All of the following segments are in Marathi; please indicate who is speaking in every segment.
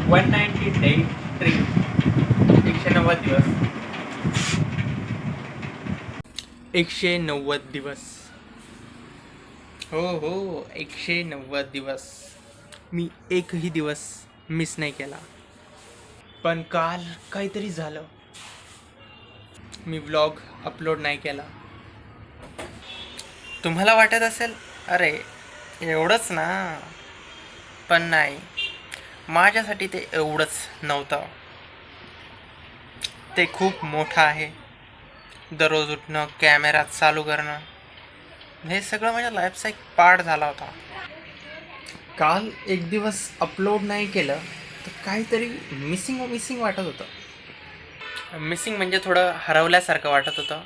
Speaker 1: 190 डे ट्रिप 190 दिवस. 190 दिवस. हो हो, 190 दिवस. मी एकही दिवस मिस नाही केला. पण काल काहीतरी झालं. मी व्लॉग अपलोड नाही केला. तुम्हाला वाटत असेल अरे एवढंच ना, पण नाही, माझ्यासाठी ते एवढंच नव्हतं. ते खूप मोठं आहे. दररोज उठणं, कॅमेरा चालू करणं, हे सगळं माझ्या लाईफचा एक पार्ट झाला होता. काल एक दिवस अपलोड नाही केलं तर काहीतरी मिसिंग मिसिंग वाटत होतं. मिसिंग म्हणजे थोडं हरवल्यासारखं वाटत होतं.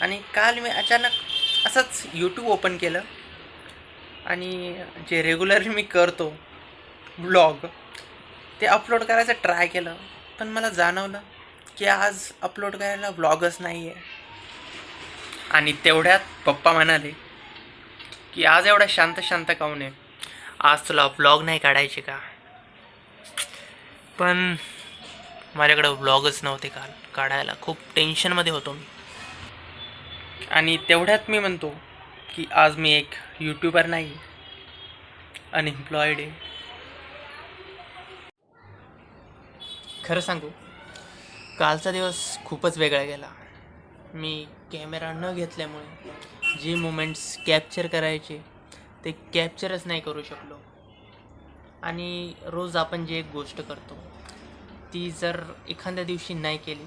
Speaker 1: आणि काल मी अचानक असंच यूट्यूब ओपन केलं आणि जे रेग्युलरली मी करतो ब्लॉग ते अपलोड करायचं ट्राय केलं. पण मला जाणवलं की आज अपलोड करायला व्लॉगच नाही आहे. आणि तेवढ्यात पप्पा म्हणाले की आज एवढा शांत शांत काहून आहे, आज तुला व्लॉग नाही काढायचे का. पण माझ्याकडं व्लॉगच नव्हते काल काढायला. खूप टेन्शनमध्ये होतो मी. आणि तेवढ्यात मी म्हणतो की आज मी एक यूट्यूबर नाही, अनएम्प्लॉयड आहे. खरं सांगू, कालचा दिवस खूपच वेगळा गेला. मी कॅमेरा न घेतल्यामुळे जे मोमेंट्स कॅप्चर करायचे ते कॅप्चरच नाही करू शकलो. आणि रोज आपण जे एक गोष्ट करतो ती जर एखाद्या दिवशी नाही केली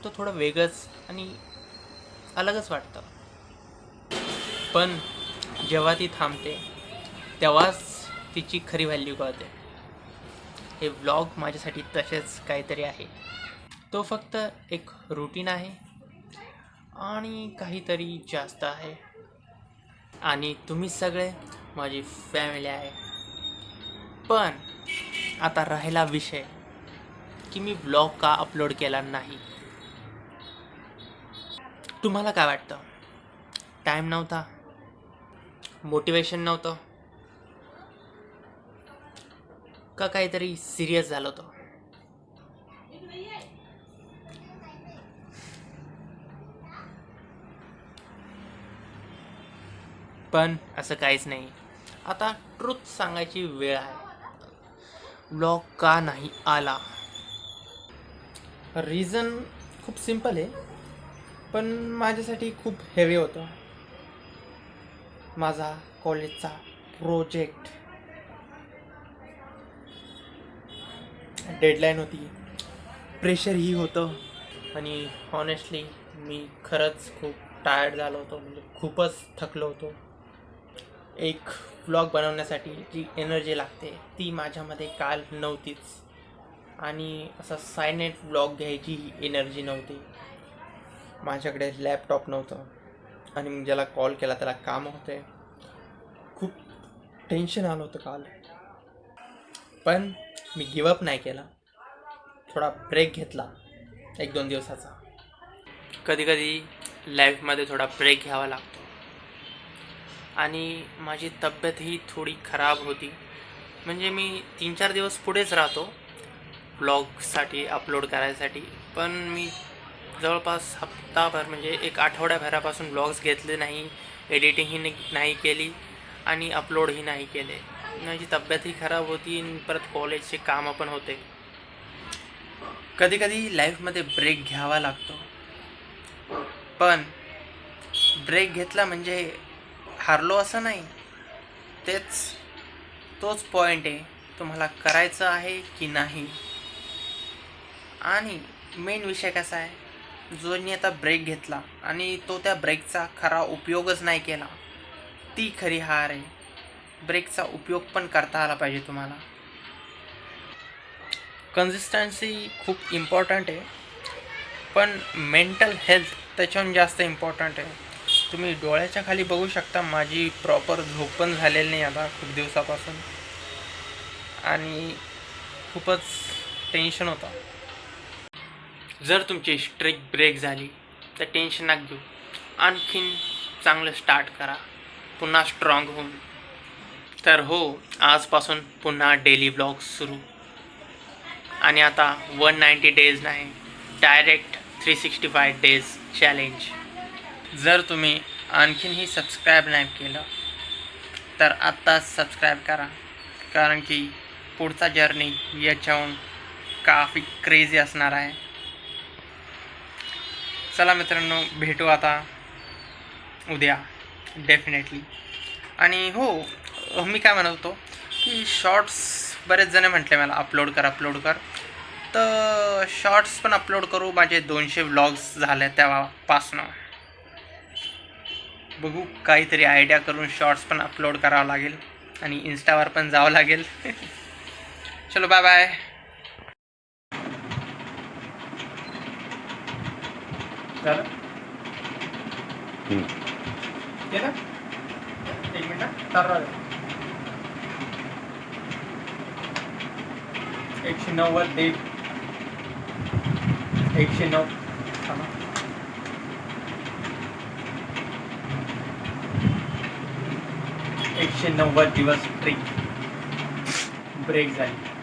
Speaker 1: तर थोडं वेगळंच आणि अलगच वाटतं. पण जेव्हा ती थांबते तेव्हाच तिची खरी व्हॅल्यू कळते. हे व्लॉग माझ्यासाठी तसेच काहीतरी आहे. तो फक्त एक रुटीन आहे आणि काहीतरी जास्त आहे. आणि तुम्ही सगळे माझी फॅमिली आहे. पण आता राहिला विषय की मी व्लॉग का अपलोड केला नाही. तुम्हाला काय वाटतं? टाईम नव्हता, मोटिवेशन नव्हतं, का काहीतरी सिरियस झालं होतं? पण असं काहीच नाही. आता ट्रुथ सांगायची वेळ आहे. व्लॉग का नाही आला? रिझन खूप सिम्पल आहे, पण माझ्यासाठी खूप हेवी होतं. माझा कॉलेजचा प्रोजेक्ट, डेडलाईन होती, प्रेशरही होतं. आणि हॉनेस्टली मी खरंच खूप टायर्ड झालो होतो. म्हणजे खूपच थकलो होतो. एक व्लॉग बनवण्यासाठी जी एनर्जी लागते ती माझ्यामध्ये काल नव्हतीच. आणि असा सायलेंट व्लॉग घ्यायची एनर्जी नव्हती. माझ्याकडे लॅपटॉप नव्हतं आणि मी ज्याला कॉल केला त्याला काम होते. खूप टेन्शन आलं होतं काल. पण मी गिवअप नाही केला. थोडा ब्रेक घेतला 1-2 दिवसाचा. कधीकधी लाईफमध्ये थोडा ब्रेक घ्यावा लागतो. आणि माझी तब्येतही थोडी खराब होती. म्हणजे मी 3-4 दिवस पुढेच राहतो ब्लॉगसाठी अपलोड करायसाठी. पण मी जवळपास हप्ताभर म्हणजे एक आठवड्याभरापासून ब्लॉग्स घेतले नाही, एडिटिंगही नाही केली आणि अपलोडही नाही केले. माझी तब्येतही खराब होती आणि परत कॉलेजचे कामं पण होते. कधीकधी लाईफमध्ये ब्रेक घ्यावा लागतो. पण ब्रेक घेतला म्हणजे हारलो असं नाही. तोच पॉईंट आहे, तुम्हाला करायचं आहे की नाही. आणि मेन विषय कसा आहे, जोनी आता ब्रेक घेतला आणि तो त्या ब्रेकचा खरा उपयोगच नाही केला, ती खरी हार आहे. ब्रेकचा उपयोग पण करता आला पाहिजे तुम्हाला. कन्सिस्टन्सी खूप इम्पॉर्टंट आहे, पण मेंटल हेल्थ त्याच्याहून जास्त इम्पॉर्टंट आहे. तुम्ही डोळ्याच्या खाली बघू शकता, माझी प्रॉपर झोप पण झालेली नाही आता खूप दिवसापासून. आणि खूपच टेन्शन होतं. जर तुमची स्ट्रेक ब्रेक झाली तर टेन्शन नका घेऊ. आणखीन चांगलं स्टार्ट करा, पुन्हा स्ट्रॉंग होऊन. तर हो, आजपासून पुन्हा डेली ब्लॉग्स सुरू. आणि आता 190 डेज नाही, डायरेक्ट 365 डेज चॅलेंज. जर तुम्ही आणखीनही सबस्क्राईब नाही केलं तर आत्ताच सबस्क्राईब करा, कारण की पुढचा जर्नी याच्याहून काफी क्रेझी असणार आहे. चला मित्रांनो, भेटू आता उद्या डेफिनेटली. आणि हो, मी काय म्हणत होतो की शॉर्ट्स बरेच जण म्हटले मला अपलोड कर, तर शॉर्ट्स पण अपलोड करू. माझे 200 व्लॉग्स झाले तेव्हापासनं. बघू, काहीतरी आयडिया करून शॉर्ट्स पण अपलोड करावं लागेल आणि इन्स्टावर पण जावं लागेल. चलो बाय बाय. झालं केलं. 1 मिनिट चालू राहू दे. 190 दे. 109. 190 दिवस ट्रिक ब्रेक झाली.